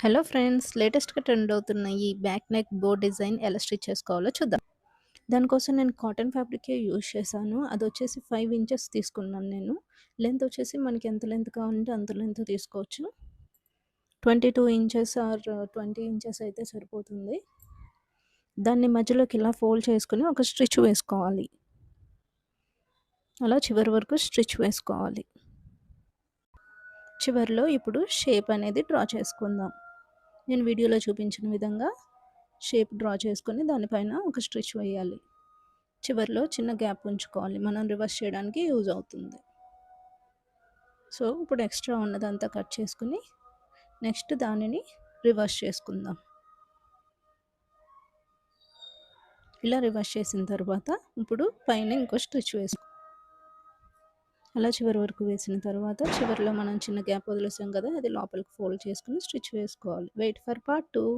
Hello friends, లేటెస్ట్‌గా trend అవుతున్న ఈ బ్యాక్ నెక్ బో డిజైన్ ఎలా స్టిచ్ చేసుకోవాలో చూద్దాం. దానికోసం నేను కాటన్ ఫ్యాబ్రికే యూజ్ చేశాను. అదొచ్చేసి 5 ఇంచెస్ తీసుకున్నాను నేను. లెంత్ వచ్చేసి మనకి ఎంత లెంత్ కావాలంటే అంత లెంత్ తీసుకోవచ్చు. 22 ఇంచెస్ ఆర్ 20 ఇంచెస్ అయితే సరిపోతుంది. దాన్ని మధ్యలోకి ఇలా ఫోల్డ్ చేసుకొని ఒక స్టిచ్ వేసుకోవాలి. అలా చివరి వరకు స్టిచ్ వేసుకోవాలి. చివర్లో ఇప్పుడు షేప్ అనేది డ్రా చేసుకుందాం. నేను వీడియోలో చూపించిన విధంగా షేప్ డ్రా చేసుకొని దానిపైన ఒక స్టిచ్ వేయాలి. చివర్లో చిన్న గ్యాప్ ఉంచుకోవాలి. మనం రివర్స్ చేయడానికి యూజ్ అవుతుంది. సో, ఇప్పుడు ఎక్స్ట్రా ఉన్నదంతా కట్ చేసుకొని నెక్స్ట్ దానిని రివర్స్ చేసుకుందాం. ఇలా రివర్స్ చేసిన తర్వాత ఇప్పుడు పైన ఇంకో స్టిచ్ అలా చివరి వరకు వేసిన తర్వాత చివరిలో మనం చిన్న గ్యాప్ వదిలేసాం కదా! అది లోపలికి ఫోల్డ్ చేసుకొని స్టిచ్ వేసుకోవాలి. Wait for part 2.